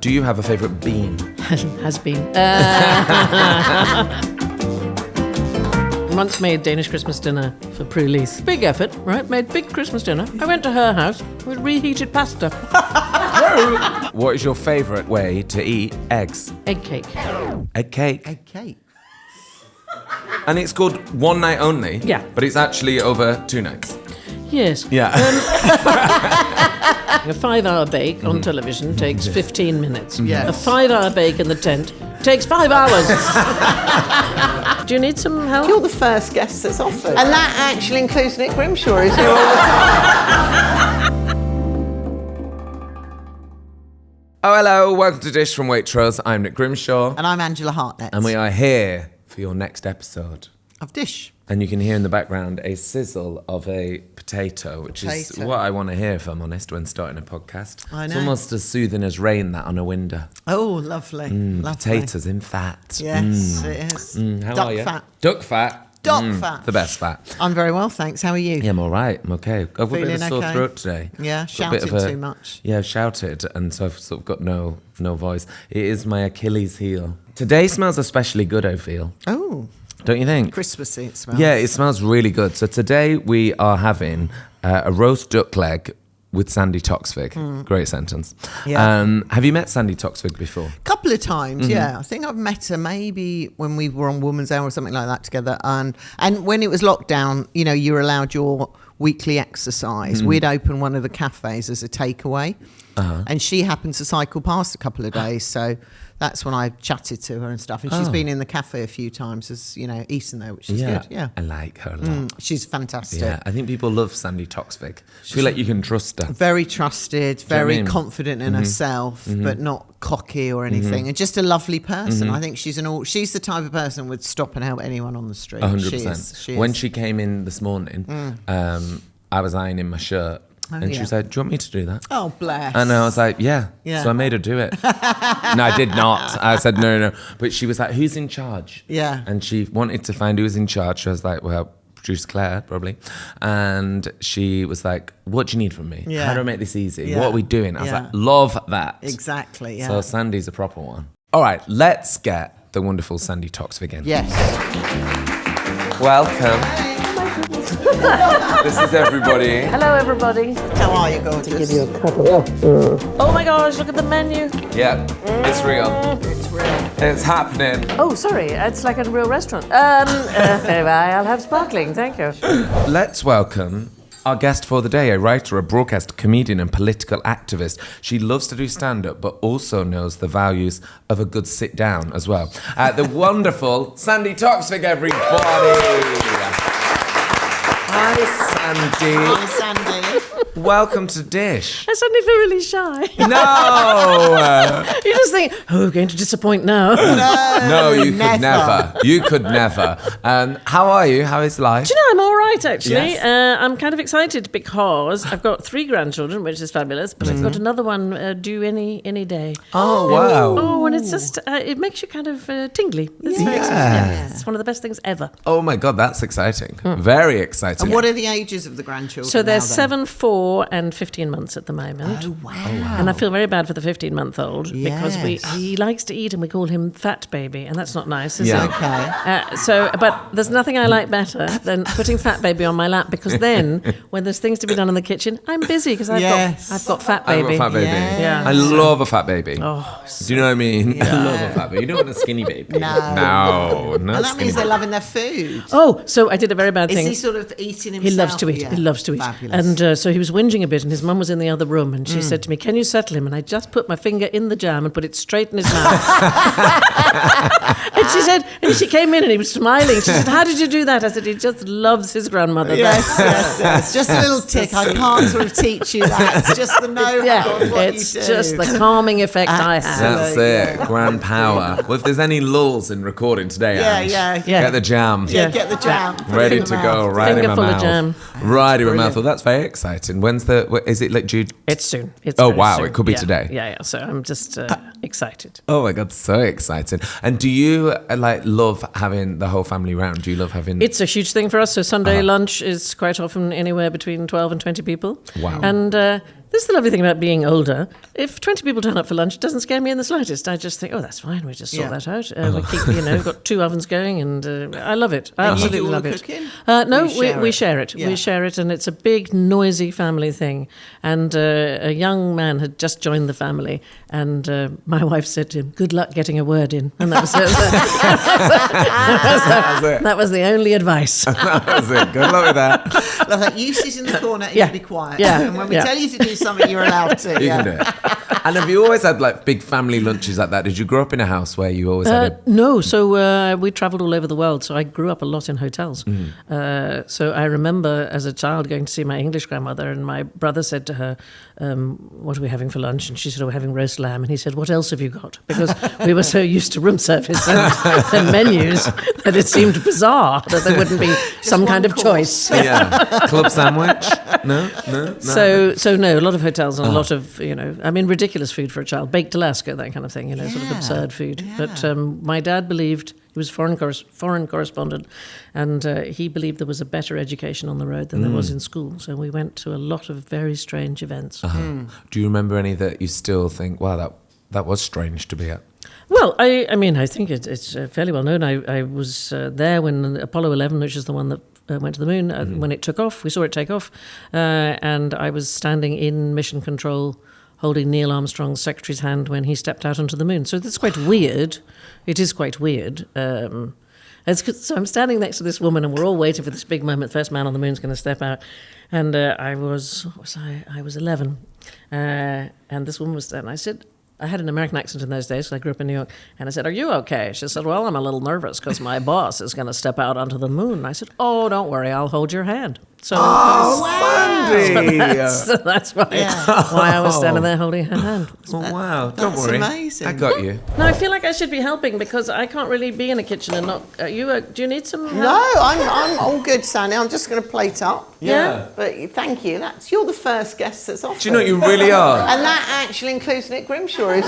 Do you have a favourite bean? Has been. Once made Danish Christmas dinner for Prue Leith. Big effort, right? Made big Christmas dinner. I went to her house with reheated pasta. What is your favourite way to eat eggs? Egg cake. Egg cake. Egg cake. And it's called one night only? Yeah. But it's actually over 2 nights? Yes. Yeah. A 5-hour bake on television takes 15 minutes. Yes. A 5-hour bake in the tent takes 5 hours. Do you need some help? You're the first guest that's offered. And that actually includes Nick Grimshaw, is here all the time. Oh, hello. Welcome to Dish from Waitrose. I'm Nick Grimshaw. And I'm Angela Hartnett. And we are here for your next episode. Of Dish. And you can hear in the background a sizzle of a potato, which is what I want to hear, if I'm honest, when starting a podcast. I know. It's almost as soothing as rain, that on a window. Oh, lovely. Lovely. Potatoes in fat. Yes, it is. How Duck are you? fat. Duck fat. Duck fat. The best fat. I'm very well, thanks. How are you? Yeah, I'm all right. I'm okay. I've got a bit of a Feeling sore okay? throat today. Yeah, Got a bit shouted of too much. Yeah, I've shouted, and so I've sort of got no voice. It is my Achilles heel. Today smells especially good, I feel. Oh, Don't you think? Christmassy it smells. Yeah, it smells really good. So today we are having a roast duck leg with Sandi Toksvig. Great sentence. Yeah. Have you met Sandi Toksvig before? A couple of times, yeah. I think I've met her maybe when we were on Woman's Hour or something like that together. And when it was lockdown, you know, you were allowed your weekly exercise. We'd open one of the cafes as a takeaway. And she happened to cycle past a couple of days. So that's when I chatted to her and stuff. And she's been in the cafe a few times as, you know, eaten there, which is good. Yeah. I like her a lot. She's fantastic. Yeah, I think people love Sandi Toksvig. I feel like you can trust her. Very trusted, Do you know what I very mean? confident in herself, but not cocky or anything, and just a lovely person. I think she's she's the type of person who would stop and help anyone on the street. 100%. She When is. she came in this morning, I was ironing my shirt. And she yeah. was like, do you want me to do that? Oh, bless. And I was like, yeah. Yeah. So I made her do it. No, I did not. I said, no. But she was like, who's in charge? Yeah. And she wanted to find who was in charge. So I was like, well, producer Claire, probably. And she was like, what do you need from me? Yeah. How do I make this easy? Yeah. What are we doing? I was Yeah. like, love that. Exactly, yeah. So Sandi's a proper one. All right, let's get the wonderful Sandi Toksvig in. Yes. Welcome. This is everybody. Hello, everybody. How are you, gorgeous? Oh my gosh, look at the menu. Yeah, it's real. It's real. It's happening. Oh, sorry, it's like a real restaurant. I'll have sparkling, thank you. Let's welcome our guest for the day, a writer, a broadcaster, comedian and political activist. She loves to do stand-up, but also knows the values of a good sit-down as well. The wonderful Sandi Toksvig, everybody. Hi, Sandi. Hi, Sandi. Welcome to Dish. I suddenly feel really shy. No! You just think, oh, we're going to disappoint now. No, you never. could never. You could never. How are you? How is life? Do you know, I'm all right, actually. Yes. I'm kind of excited because I've got 3 grandchildren, which is fabulous, but I've got another one due any day. Oh, wow. Oh, and it's just, it makes you kind of tingly. It's very exciting. Yeah. It's one of the best things ever. Oh, my God, that's exciting. Very exciting. And what are the ages of the grandchildren? So they're now, then? 7, 4, and 15 months at the moment. Oh, wow. And I feel very bad for the 15-month-old because Yes. he likes to eat and we call him Fat Baby, and that's not nice, is Yeah. it? Okay. But there's nothing I like better than putting Fat Baby on my lap, because then when there's things to be done in the kitchen, I'm busy because I've got Fat I've Baby. got a fat baby. Yeah. I love a fat baby. Oh, Do you know what I mean? I love a fat baby. You don't want a skinny baby. No. No, And that skinny means they're baby. loving their food. Oh, so I did a very bad Is thing. he sort of eating He himself? loves to eat. Yeah. He loves to eat. Fabulous. And so he was whinging a bit, and his mum was in the other room, and she said to me, "Can you settle him?" And I just put my finger in the jam and put it straight in his mouth. And she said, and she came in and he was smiling. She said, "How did you do that?" I said, "He just loves his grandmother." Yes. Just a little tick. I can't sort of teach you that. It's just the know of what it's you do. just the calming effect I have. That's it. Grand power. Well, if there's any lulls in recording today, Ange, Yeah. get the jam. Yeah, get the jam. Put it Ready in to the go mouth. right in Finger my full of mouth. jam. Right in my mouth. brilliant. Well, that's very exciting. When's is it like due? It's soon. It's Oh, very wow, soon. it could be Yeah. today. Yeah. So I'm just excited. Oh my God, so exciting. And do you love having the whole family round? Do you love having... It's a huge thing for us. So Sunday lunch is quite often anywhere between 12 and 20 people. Wow. And This is the lovely thing about being older. If 20 people turn up for lunch, it doesn't scare me in the slightest. I just think, that's fine. We just sort that out. We keep, we've got 2 ovens going, and I love it. I absolutely you do all love the it. cooking? No, we share share it. Yeah. We share it, and it's a big, noisy family thing. And a young man had just joined the family, and my wife said to him, "Good luck getting a word in." And that was that was the only advice. That was it. Good luck with that. Love that. You sit in the corner and Yeah. you be quiet. Yeah. And when we tell you to do something, you're allowed to. You can do it. And have you always had like big family lunches like that? Did you grow up in a house where you always had a... No, so we travelled all over the world, so I grew up a lot in hotels. So I remember as a child going to see my English grandmother, and my brother said to her, "What are we having for lunch?" And she said, "Oh, we're having roast lamb." And he said, "What else have you got?" Because we were so used to room service and menus that it seemed bizarre that there wouldn't be some kind of choice. Yeah. Club sandwich? No. So no, a lot of hotels and a lot of, ridiculous food for a child. Baked Alaska, that kind of thing, sort of absurd food. Yeah. But my dad believed, he was foreign correspondent, and he believed there was a better education on the road than there was in school. So we went to a lot of very strange events. Do you remember any that you still think, wow, that was strange to be at? Well, I think it's fairly well known. I was there when Apollo 11, which is the one that went to the moon, when it took off. We saw it take off. And I was standing in mission control holding Neil Armstrong's secretary's hand when he stepped out onto the moon. So that's quite weird. It is quite weird. So I'm standing next to this woman, and we're all waiting for this big moment. First man on the moon's going to step out. And I was 11. And this woman was there, and I said... I had an American accent in those days because I grew up in New York. And I said, "Are you okay?" She said, "Well, I'm a little nervous because my boss is going to step out onto the moon." And I said, "Oh, don't worry, I'll hold your hand." So Sandy! that's why I was standing there holding her hand. Oh, wow. Don't That's worry. amazing. I got you. No, I feel like I should be helping because I can't really be in a kitchen and not... do you need some help? No, I'm all good, Sandi. I'm just going to plate up. Yeah. But thank you. You're the first guest that's offered. Do you know what you really are? And that actually includes Nick Grimshaw, who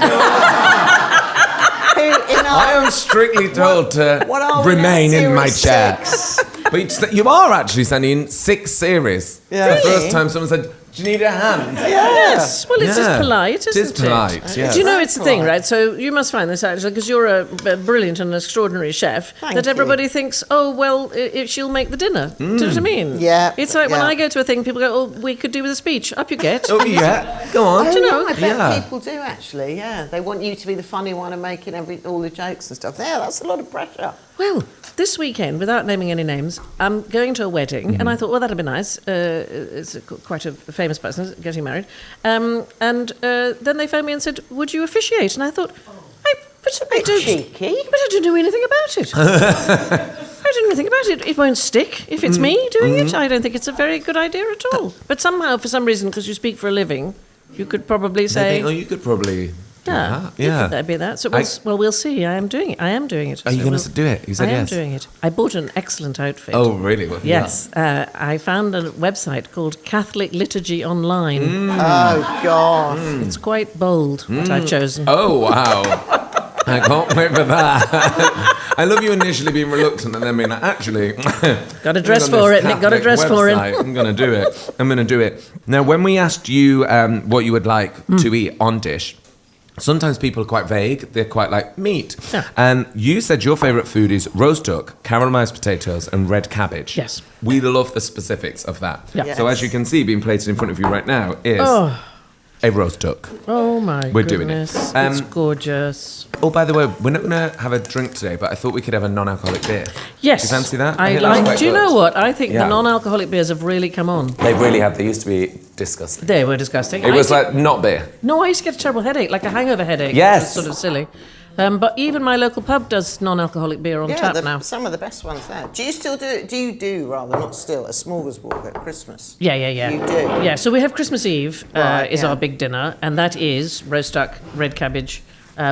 I am strictly told to what are we remain now, in my series chair. 6? But you are actually sending 6 series. Yeah. The Really? first time someone said, "Do you need a hand?" Yes. Well, it's just polite, isn't it? It is polite, yes. Do you know it's the thing, right? So you must find this actually, because you're a brilliant and extraordinary chef, Thank that you. everybody thinks, "Oh, well, if she'll make the dinner." Do you know what I mean? Yeah, It's like when yeah. I go to a thing, people go, "Oh, we could do with a speech." Up you get. Oh, yeah. Go on. Oh, you know? yeah, I bet Yeah. people do actually. Yeah, they want you to be the funny one and making all the jokes and stuff. Yeah, that's a lot of pressure. Well, this weekend, without naming any names, I'm going to a wedding, and I thought, well, that'd be nice. It's quite a famous person getting married. And then they phoned me and said, "Would you officiate?" And I thought, I Cheeky. But I don't know anything about it. I don't know anything about it. It won't stick if it's me doing it. I don't think it's a very good idea at all. But somehow, for some reason, because you speak for a living, you could probably They say... think, oh, you could probably do that. Yeah. That'd be that. So we'll see. I am doing it. Are you going to do it? You said I am yes. doing it. I bought an excellent outfit. Oh, really? Well, Yes. I found a website called Catholic Liturgy Online. Oh God. It's quite bold, what I've chosen. Oh, wow. I can't wait for that. I love you initially being reluctant and then being like, actually... Got a dress for it, Nick. Got a dress for it. I'm going to do it. I'm going to do it. Now, when we asked you what you would like to eat on dish, sometimes people are quite vague. They're quite like meat. Yeah. And you said your favourite food is roast duck, caramelised potatoes and red cabbage. Yes. We love the specifics of that. Yeah. So as you can see, being plated in front of you right now is a roast duck. Oh, my We're doing it. goodness. It's gorgeous. Oh, by the way, we're not going to have a drink today, but I thought we could have a non-alcoholic beer. Yes. Do you fancy that? I think that's like. quite Do you good. know what? I think Yeah. the non-alcoholic beers have really come on. They really have. They used to be disgusting. They were disgusting. It was like not beer. No, I used to get a terrible headache, like a hangover headache. Yes. Which is sort of silly. But even my local pub does non-alcoholic beer on tap now. Some of the best ones there. Do you still do? Do you do rather not still a smorgasbord at Christmas? Yeah. You do? Yeah, so we have Christmas Eve Right, is yeah. our big dinner, and that is roast duck, red cabbage,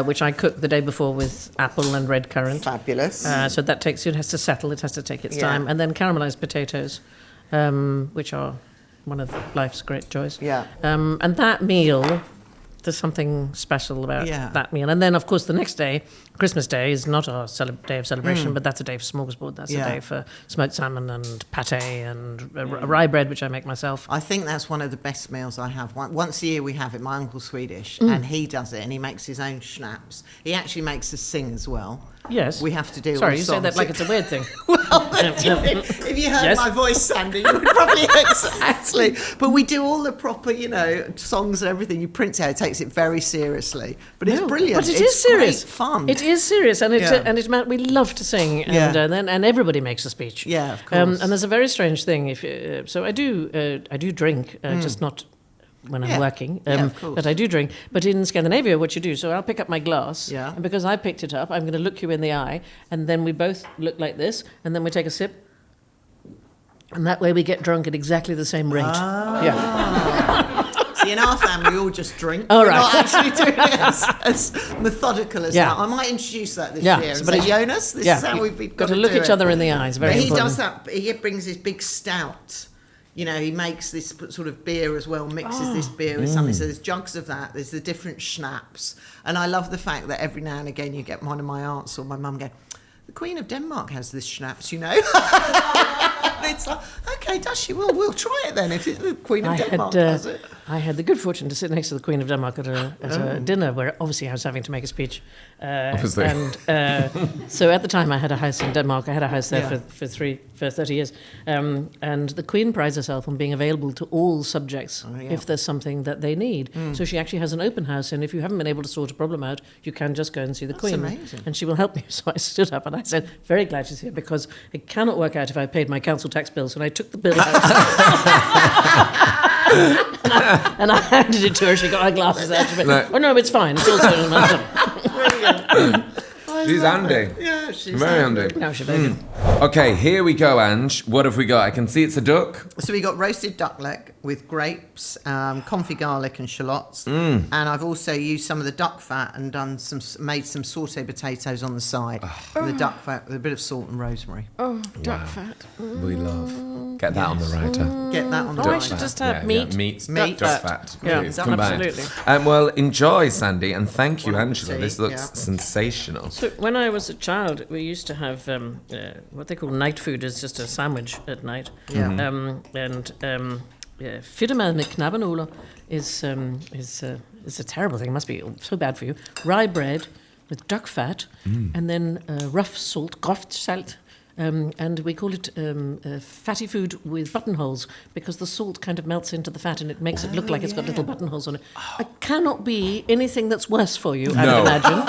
which I cook the day before with apple and red currant. Fabulous. So that takes, it has to settle, it has to take its Yeah. time. And then caramelised potatoes, which are one of life's great joys. Yeah. And that meal There's something special about Yeah. that meal. And then, of course, the next day, Christmas Day, is not our day of celebration, but that's a day for smorgasbord. That's a day for smoked salmon and pate and rye bread, which I make myself. I think that's one of the best meals I have. Once a year we have it. My uncle's Swedish, and he does it, and he makes his own schnapps. He actually makes us sing as well. Yes. We have to do Sorry, all you songs. say that like it's a weird thing. Well, if you heard Yes. my voice, Sandy, you would probably exactly. But we do all the proper, songs and everything. You print it out. It takes it very seriously, but it's brilliant. But it's is serious. Great fun. It is serious, and we love to sing, and Yeah. and everybody makes a speech. Yeah, of course. And there's a very strange thing. So I do drink, just not when I'm working. Of course. But I do drink. But in Scandinavia, what you do, so I'll pick up my glass, Yeah. and because I picked it up, I'm going to look you in the eye, and then we both look like this, and then we take a sip. And that way we get drunk at exactly the same rate. Yeah. See, in our family, we all just drink. Oh, We're right. not actually doing it as methodical as Yeah. that. I might introduce that this Yeah, year. so And but say, it- Jonas, this is how we've got got to look do each it. other in the eyes. Very But he important. does that. He brings his big stout. He makes this sort of beer as well, mixes this beer with something. So there's jugs of that. There's the different schnapps. And I love the fact that every now and again you get one of my aunts or my mum going, the Queen of Denmark has this schnapps, And it's like, okay, does she? Well, we'll try it then if the Queen of Denmark does it. I had the good fortune to sit next to the Queen of Denmark at a dinner where obviously I was having to make a speech. Obviously. And so at the time I had a house in Denmark. I had a house there Yeah. for 30 years. And the Queen prides herself on being available to all subjects if there's something that they need. So she actually has an open house, and if you haven't been able to sort a problem out, you can just go and see the Queen. amazing. And she will help me. So I stood up and I said, very glad she's here, because it cannot work out if I paid my council tax bills. And I took the bill out. and I handed it to her. She got her glasses out. She went, No. oh, no, it's fine. It's also in my She's handy. Yeah, she's Very handy. No, she's very good. Okay, here we go, Ange. What have we got? I can see it's a duck. So we got roasted duck leg with grapes, confit garlic and shallots, and I've also used some of the duck fat and made some sauté potatoes on the side with the duck fat with a bit of salt and rosemary. Oh, duck fat. We love. Get that on the writer. Get that on the Oh, I right. should just have Yeah, meat. meat, Meat, duck fat. fat. Yeah, please, absolutely. combined. Well, enjoy, Sandy, and thank you, Bon Angela. appetit, This looks yeah. sensational. So when I was a child, we used to have what they call night food, is just a sandwich at night. Yeah. Fedtemad med knappenåler is a terrible thing. It must be so bad for you. Rye bread with duck fat, and then rough salt, groft salt. And we call it fatty food with buttonholes, because the salt kind of melts into the fat and it makes it look like it's got little buttonholes on it. It cannot be anything that's worse for you, I No. would imagine,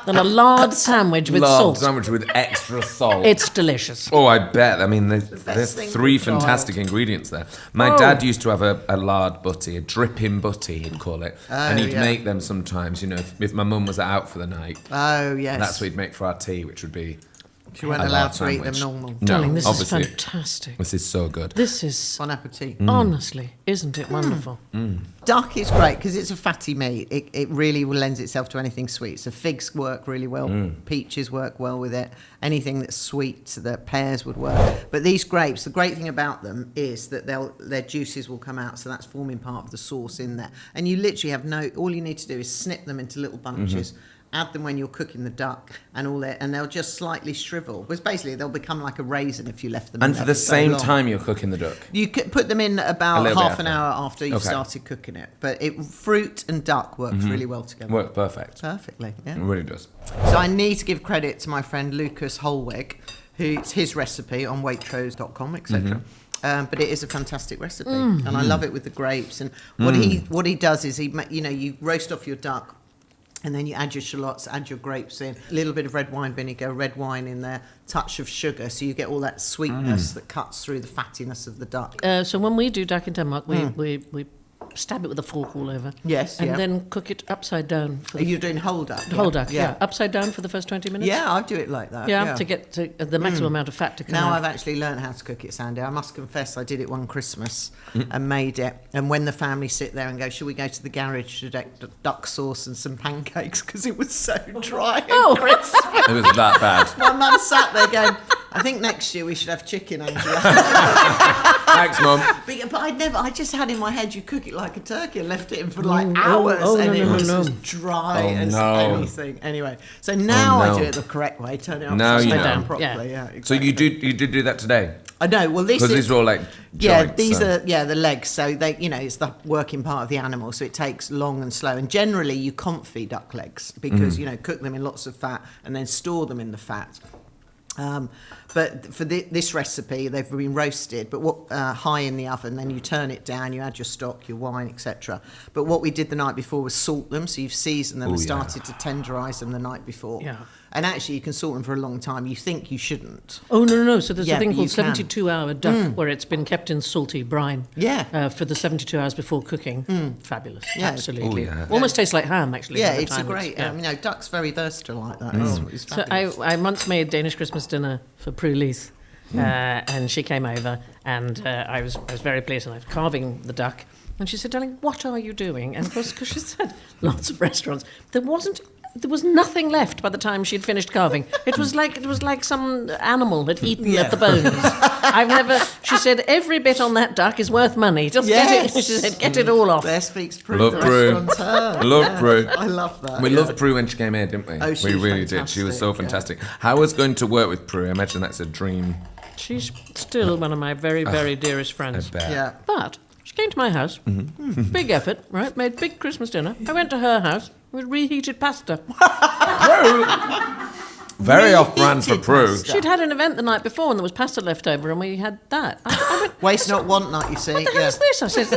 than a lard sandwich with Lard salt. sandwich with extra salt. It's delicious. Oh, I bet. I mean, there's thing three for a child. fantastic ingredients there. My dad used to have a lard butty, a dripping butty, he'd call it. And he'd make them sometimes, if my mum was out for the night. Oh, yes. That's what he'd make for our tea, which would be She weren't a allowed lard to eat them sandwich. normal. No, Darling, this obviously. is fantastic. This is so good. This is, Bon appetit. honestly, isn't it wonderful? Duck is great because it's a fatty meat. It really lends itself to anything sweet. So figs work really well. Peaches work well with it. Anything that's sweet, the pears would work. But these grapes, the great thing about them is that their juices will come out. So that's forming part of the sauce in there. And you literally have all you need to do is snip them into little bunches. Add them when you're cooking the duck and all that, and they'll just slightly shrivel. Because basically they'll become like a raisin if you left them. And in for there the so same long. time you're cooking the duck. You could put them in A about little bit half an after. hour after you've Okay. started cooking it. But fruit and duck works really well together. Worked perfect. Perfectly, yeah. It really does. So I need to give credit to my friend Lucas Holweg, who's his recipe on Waitrose.com, etc. But it is a fantastic recipe, and I love it with the grapes. And what he does is you roast off your duck. And then you add your shallots, add your grapes in, a little bit of red wine vinegar, red wine in there, touch of sugar, so you get all that sweetness that cuts through the fattiness of the duck. So when we do duck in Denmark, we stab it with a fork all over. Yes, And yeah. then cook it upside down. For You're doing whole duck? the whole duck, yeah. Upside down for the first 20 minutes. Yeah, I do it like that. Yeah, to get to the maximum amount of fat to come Now out. I've actually learned how to cook it, Sandy. I must confess I did it one Christmas and made it. And when the family sit there and go, should we go to the garage to duck sauce and some pancakes? Because it was so dry and crisp. It was that bad. My mum sat there going, I think next year we should have chicken, Angela. Thanks, Mum. But I just had in my head you cook it like a turkey and left it in for like hours, and it was as dry as anything. Anyway, so now I do it the correct way. Turn it upside down properly. Yeah. Exactly. So you did do that today? I know. Well, this because these are all like joints, these are the legs. So they, it's the working part of the animal. So it takes long and slow. And generally, you can't feed duck legs because cook them in lots of fat and then store them in the fat. But for this recipe, they've been roasted, but high in the oven. Then you turn it down, you add your stock, your wine, etc. But what we did the night before was salt them. So you've seasoned them and started to tenderize them the night before. Yeah. And actually, you can salt them for a long time. You think you shouldn't. Oh, no. So there's a thing called 72-hour duck where it's been kept in salty brine for the 72 hours before cooking. Fabulous. Yeah. Absolutely. Oh, yeah. Almost tastes like ham, actually. Yeah, it's a great... duck's very versatile like that. It's fabulous. So I once made Danish Christmas dinner for Prue, Leith. And she came over, and I was very pleased, and I was carving the duck. And she said, "Darling, what are you doing?" And of course, because she said lots of restaurants, there was nothing left by the time she'd finished carving. It was like some animal had eaten at the bones. She said, every bit on that duck is worth money. Just get it. She said, get it all off. There speaks Prue. Love Prue. Love Prue. I love that. We loved Prue when she came here, didn't we? Oh, we really did. She was so fantastic. How was going to work with Prue? I imagine that's a dream. She's still one of my very, very dearest friends. I bet. Yeah. But she came to my house. Big effort, right? Made big Christmas dinner. I went to her house with reheated pasta. Prue! Very off-brand for Prue. She'd had an event the night before and there was pasta left over and we had that. I went, waste not, want not, you see. What the hell is this? I said,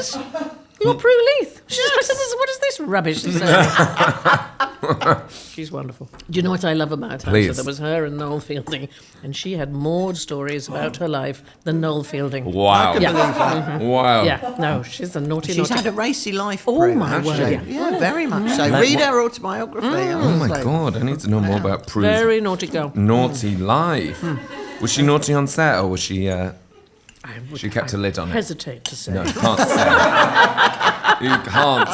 you're Prue Leith. I said, what is this rubbish? She said, she's wonderful. Do you know what I love about her? Please. So there was her and Noel Fielding, and she had more stories about her life than Noel Fielding. Wow. Wow. Yeah, no, she's a naughty. She's had a racy life, Oh, Prue, my word. Yeah, very much so. Read her autobiography. Oh, my God. I need to know more about Prue's very naughty girl. Naughty life. Was she naughty on set, or was she... she kept a lid on it? Hesitate to say. No, you can't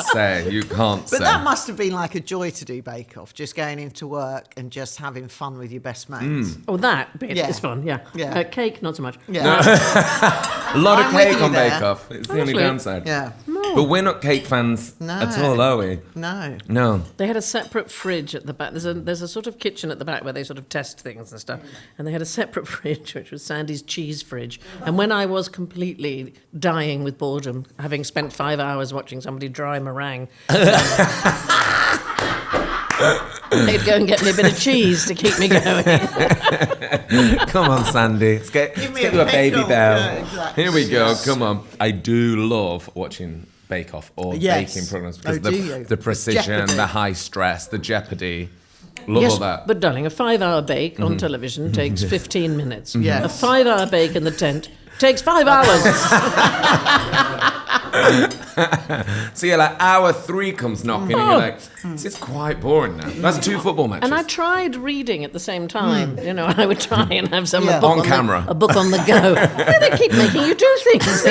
say. You can't say. But that must have been like a joy to do Bake Off, just going into work and just having fun with your best mates. Oh, that bit is fun, yeah. Cake, not so much. Yeah. A lot of cake on Bake Off. It's the only downside. Yeah. No. But we're not cake fans at all, are we? No. They had a separate fridge at the back. There's a sort of kitchen at the back where they sort of test things and stuff. And they had a separate fridge, which was Sandi's cheese fridge. And when I was completely dying with boredom, having spent 5 hours watching somebody dry meringue, they'd go and get me a bit of cheese to keep me going. Come on, Sandi. Let's get you a baby bell. Yeah, exactly. Here we go. Come on. I do love watching Bake Off or baking programs because the precision, the high stress, the jeopardy. Love all that. But darling, a 5-hour bake on television takes 15 minutes. Yes. A 5-hour bake in the tent takes 5 hours. So you're like, hour 3 comes knocking and you're like, it's quite boring now. That's 2 football matches. And I tried reading at the same time. I would try and have some a book on camera. A book on the go. They keep making you do things.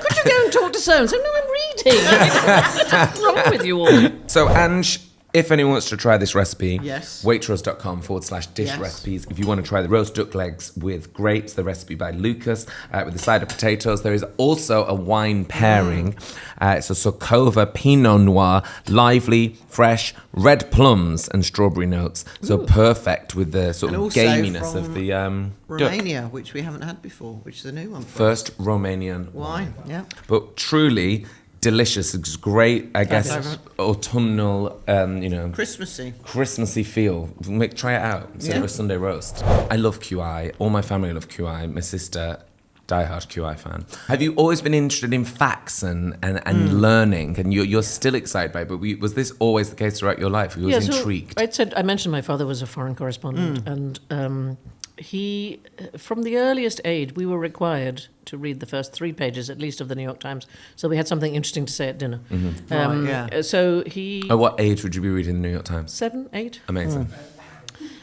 Could you go and talk to so-and-so? No, I'm reading. What's wrong with you all? So, Ange, if anyone wants to try this recipe, Yes. waitrose.com/dish recipes. If you want to try the roast duck legs with grapes, the recipe by Lucas, with a side of potatoes. There is also a wine pairing. It's a Sorcova Pinot Noir, lively, fresh, red plums and strawberry notes. So perfect with the sort of gaminess of the Romania, duck. which we haven't had before, which is a new one for First Romanian wine. Yeah. But truly delicious. It's great, I guess, autumnal, Christmassy feel. Try it out instead of a Sunday roast. I love QI. All my family love QI. My sister, diehard QI fan. Have you always been interested in facts and learning? And you're still excited by it, but was this always the case throughout your life? You was intrigued? I mentioned my father was a foreign correspondent, and he, from the earliest age, we were required to read the first 3 pages, at least, of the New York Times. So we had something interesting to say at dinner. So he... At what age would you be reading the New York Times? 7, 8. Amazing.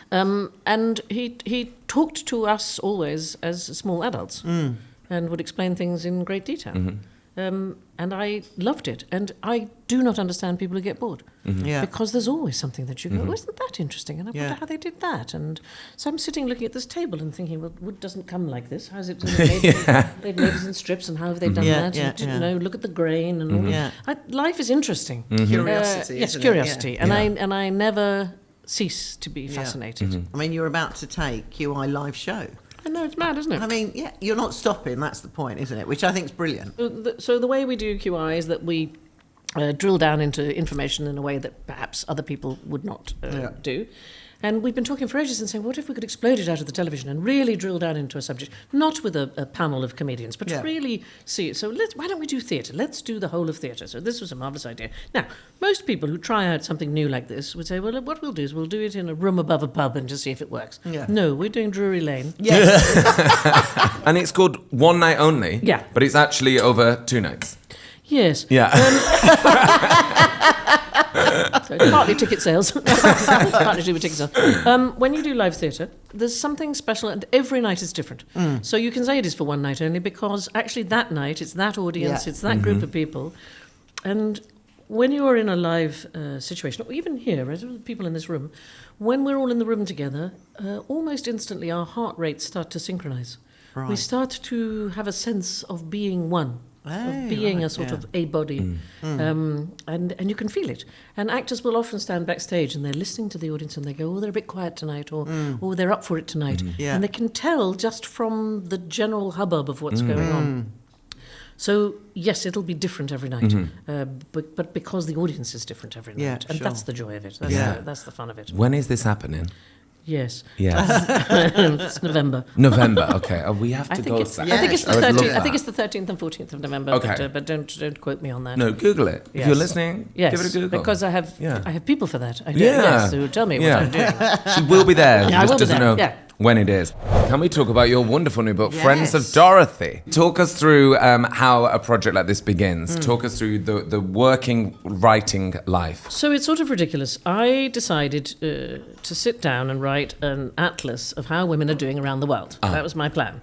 And he talked to us always as small adults and would explain things in great detail. And I loved it. And I do not understand people who get bored. Yeah. Because there's always something that you go, oh, isn't that interesting? And I wonder Yeah. how they did that. And so I'm sitting looking at this table and thinking, well, wood doesn't come like this. How's it made? They've made it in strips, and how have they done Yeah, that? yeah, And, you yeah. know, look at the grain and all Yeah. Life is interesting. Curiosity. Yes, isn't it? curiosity. Yeah. And I never cease to be fascinated. I mean, you're about to take QI live show. I know, it's mad, isn't it? I mean, yeah, you're not stopping. That's the point, isn't it? Which I think is brilliant. So the way we do QI is that we drill down into information in a way that perhaps other people would not do. And we've been talking for ages and saying, what if we could explode it out of the television and really drill down into a subject, not with a panel of comedians, but really see it. So why don't we do theatre? Let's do the whole of theatre. So this was a marvellous idea. Now, most people who try out something new like this would say, well, what we'll do is we'll do it in a room above a pub and just see if it works. Yeah. No, we're doing Drury Lane. Yes. And it's called One Night Only. Yeah. But it's actually over 2 nights. Yes. Yeah. So partly ticket sales, partly to do with ticket sales. When you do live theatre, there's something special, and every night is different. So you can say it is for one night only, because actually that night, it's that audience, it's that group of people. And when you're in a live situation, or even here, as with people in this room, when we're all in the room together, almost instantly our heart rates start to synchronise. Right. We start to have a sense of being one. Of being a sort of a body. And you can feel it. And actors will often stand backstage and they're listening to the audience and they go, oh, they're a bit quiet tonight, or they're up for it tonight. Yeah. And they can tell just from the general hubbub of what's going on. So, yes, it'll be different every night, but because the audience is different every night. Yeah, and sure. that's the joy of it. That's the fun of it. When is this happening? Yes. Yes. It's November. November, okay. Oh, we have to I think go. it's to I think it's the I would love 13th. I that. think it's the 13th and 14th of November. Okay. But don't quote me on that. No, Google it. If Yes. you're listening, Yes, give it a Google. because I have people for that. I do. Yeah. Yes, who tell me what I'm doing. She will be there. Yeah, I She will just be doesn't there, know yeah. when it is. Can we talk about your wonderful new book, Yes. Friends of Dorothy? Talk us through how a project like this begins. Talk us through the working writing life. So it's sort of ridiculous. I decided to sit down and write an atlas of how women are doing around the world. That was my plan.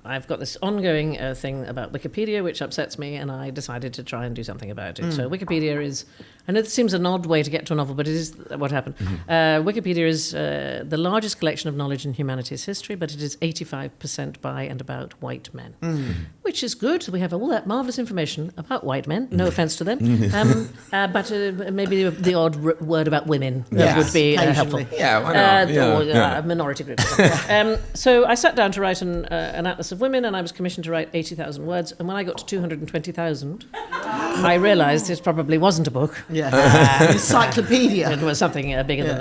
I've got this ongoing thing about Wikipedia, which upsets me, and I decided to try and do something about it. So Wikipedia is, I know this seems an odd way to get to a novel, but it is what happened. Wikipedia is the largest collection of knowledge in humanities history, but it is 85% by and about white men, which is good. We have all that marvellous information about white men, no offence to them, but maybe the odd word about women would be helpful. occasionally. Yeah, why not? Or minority groups. So I sat down to write an atlas of women, and I was commissioned to write 80,000 words. And when I got to 220,000, I realised it probably wasn't a book. Yeah. Encyclopedia. It was something bigger than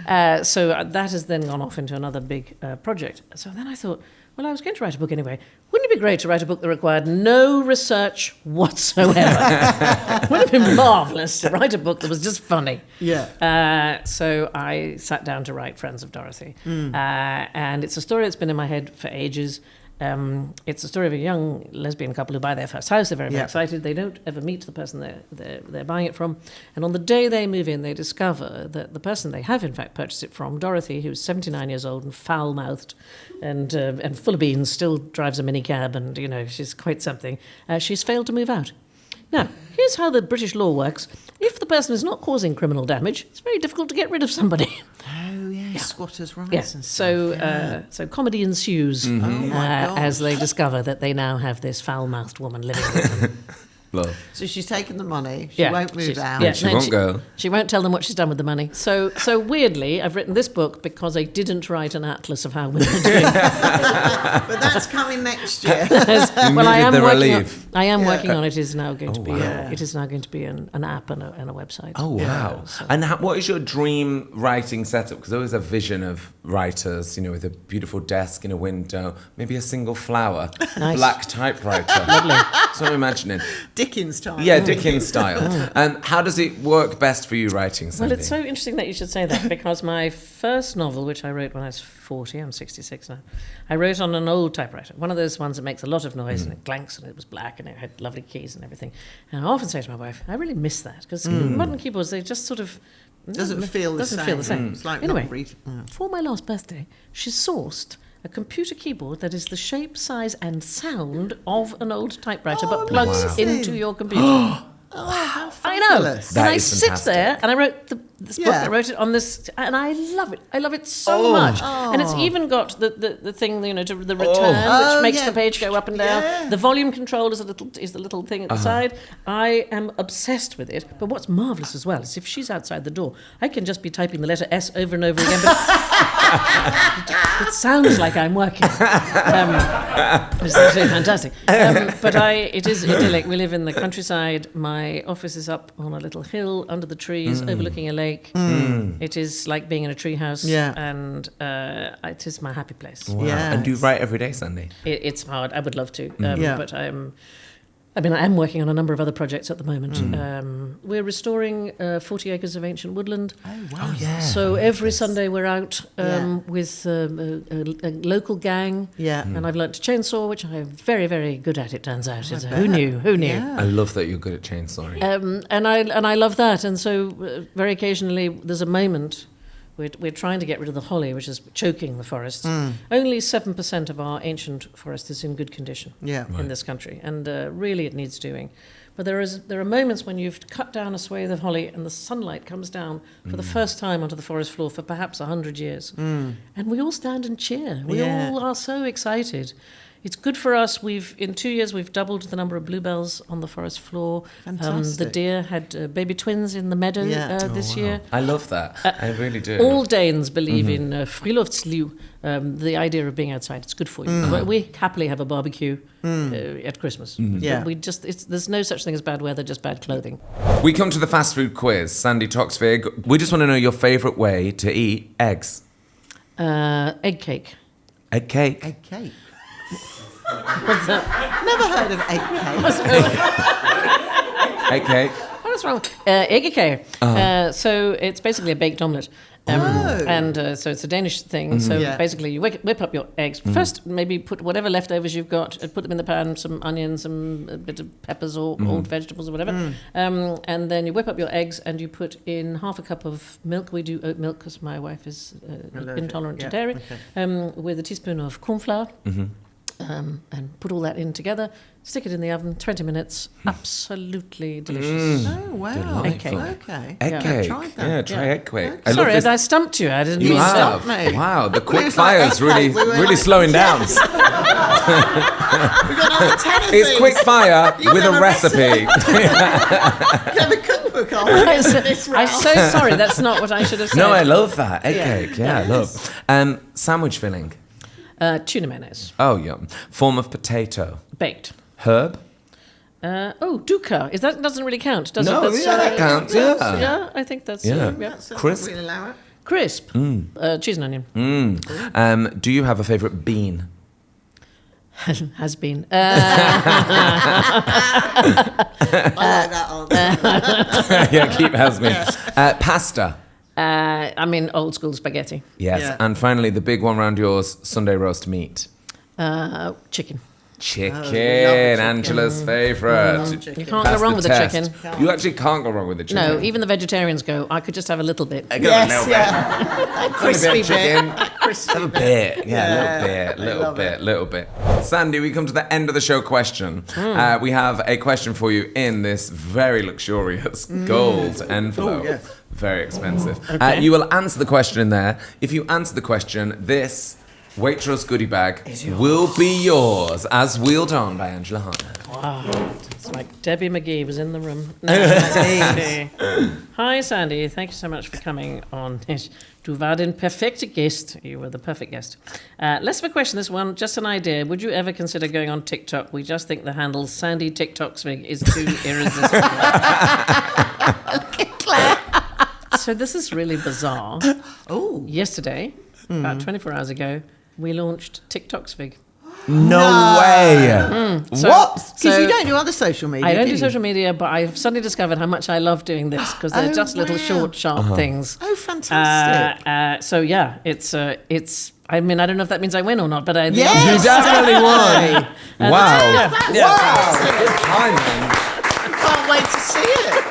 that. So that has then gone off into another big project. So then I thought, well, I was going to write a book anyway. Wouldn't it be great to write a book that required no research whatsoever? Wouldn't it be marvellous to write a book that was just funny? Yeah. So I sat down to write Friends of Dorothy. And it's a story that's been in my head for ages. It's a story of a young lesbian couple who buy their first house. They're very, very excited. They don't ever meet the person they're buying it from. And on the day they move in, they discover that the person they have, in fact, purchased it from, Dorothy, who's 79 years old and foul-mouthed and full of beans, still drives a minicab, and, you know, she's quite something. She's failed to move out. Now, here's how the British law works. If the person is not causing criminal damage, it's very difficult to get rid of somebody. Oh, yeah. Squatters' rights Yes. and stuff. So comedy ensues Oh, my gosh. as they discover that they now have this foul-mouthed woman living with them. Love. So she's taken the money. She won't move out. Yeah, She won't go. She won't tell them what she's done with the money. So weirdly, I've written this book because I didn't write an atlas of how women are doing. But that's coming next year. Well, I am the working. relief. I am working on it. It is now going to be. wow. It is now going to be an app and a website. Oh, wow. And what is your dream writing setup? Because I always have a vision of writers, you know, with a beautiful desk in a window, maybe a single flower, Nice. black typewriter. Lovely. So I'm imagining. Dickens time. Yeah, Dickens style. And how does it work best for you writing, Sandi? Well, it's so interesting that you should say that, because my first novel, which I wrote when I was 40, I'm 66 now, I wrote on an old typewriter, one of those ones that makes a lot of noise and it clanks and it was black and it had lovely keys and everything. And I often say to my wife, I really miss that, because modern keyboards, they just sort of... Doesn't feel the same. It's like It's like anyway, not read. for my last birthday, she sourced a computer keyboard that is the shape, size, and sound of an old typewriter, but plugs into your computer. How I know. fabulous. That And I is sit fantastic. there and I wrote this book. Yeah. I wrote it on this, and I love it. I love it so much. And it's even got the thing, to the return, which makes the page go up and down. Yeah. The volume control is the little thing at the side. I am obsessed with it. But what's marvelous as well is if she's outside the door, I can just be typing the letter S over and over again. But it sounds like I'm working. It's absolutely fantastic. But it is idyllic. We live in the countryside. My office is up on a little hill under the trees, overlooking a lake. It is like being in a treehouse, and it is my happy place. Wow. Yes. And do you write every day, Sandi? It's hard. I would love to, but I am working on a number of other projects at the moment. We're restoring 40 acres of ancient woodland. Oh, wow. Oh, yeah. So every Sunday we're out with a local gang. Yeah. And I've learnt to chainsaw, which I'm very, very good at, it turns out. Who knew? Who knew? Yeah. I love that you're good at chainsawing. And I love that. And so very occasionally there's a moment we're trying to get rid of the holly, which is choking the forests. Only 7% of our ancient forest is in good condition in this country, and really it needs doing. But there are moments when you've cut down a swathe of holly and the sunlight comes down for the first time onto the forest floor for perhaps 100 years. And we all stand and cheer. We all are so excited. It's good for us. In 2 years, we've doubled the number of bluebells on the forest floor. Fantastic. The deer had baby twins in the meadow this year. I love that. I really do. All Danes believe in friluftsliv, the idea of being outside. It's good for you. We happily have a barbecue at Christmas. Yeah. There's no such thing as bad weather, just bad clothing. We come to the fast food quiz. Sandi Toksvig, we just want to know your favourite way to eat eggs. Egg cake. Egg cake. Egg cake. What's that? Never heard of egg cake. Egg cake. What's wrong? Egg cake. So it's basically a baked omelette. And so it's a Danish thing. So basically you whip up your eggs. First, maybe put whatever leftovers you've got, put them in the pan, some onions, a bit of peppers or old vegetables or whatever. And then you whip up your eggs and you put in half a cup of milk. We do oat milk because my wife is intolerant to dairy. With a teaspoon of corn flour. And put all that in together, stick it in the oven, 20 minutes, absolutely delicious. Oh, wow. Egg cake. Okay. Egg cake. Tried that. Yeah, try egg cake. Okay. I love Sorry, this. I stumped you. I didn't You mean have. me. Wow, the We was Quickfire like, is really, okay, we were really like, slowing down. We got another 10 of It's these. Quickfire You with have a a recipe. You have a cookbook on I'm this so round. sorry. That's not what I should have said. No, I love that. Egg Yeah. cake. Yeah, I love. Sandwich filling. Tuna mayonnaise, Oh, yum. Form of potato. baked. Herb. Dukkha. That doesn't really count, does No, it? That's, yeah, that counts, yeah. Yeah, I think that's Yeah. That's Crisp. We'll allow it. Crisp. Cheese and onion. Do you have a favourite bean? Has been. I like that answer. Yeah, keep has been. Pasta. Old school spaghetti. Yes. Yeah. And finally, the big one round yours, Sunday roast meat. Chicken. Chicken, chicken. Angela's favourite. You can't go wrong with the test. chicken. You actually can't go wrong with the chicken. No, even the vegetarians go, I could just have a little bit. I got a little bit. yeah. Crispy chicken. bit. Crispy Have a bit. bit. Yeah, Yeah, little bit. Sandy, we come to the end of the show question. We have a question for you in this very luxurious gold envelope. yes. Very expensive. Okay. You will answer the question in there. If you answer the question, this Waitrose goodie bag will be yours as wheeled on by Angela Harner. Wow. It's like Debbie McGee was in the room. No, Hi, Sandy. Thank you so much for coming on. Du war den perfekte guest. You were the perfect guest. Less of a question, this one. Just an idea. Would you ever consider going on TikTok? We just think the handle Sandi Toksvig is too irresistible. So this is really bizarre. Oh. Yesterday, about 24 hours ago, we launched TikToksvig. No way! What? Because you don't do other social media. I don't do you? social media, but I've suddenly discovered how much I love doing this because they're just little short, sharp things. Oh, fantastic. So yeah, it's. I mean, I don't know if that means I win or not, but I. Yes! You definitely won! Wow. Yeah. Wow. Good timing. Can't wait to see it.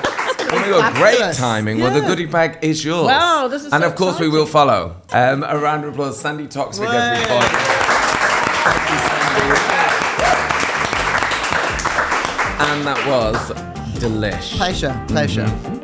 I mean, you a great Fabulous. timing. Well, the goodie bag is yours. Wow, this is and so of course, we will follow. A round of applause, Sandi Toksvig, everybody. And that was delish. Pleasure.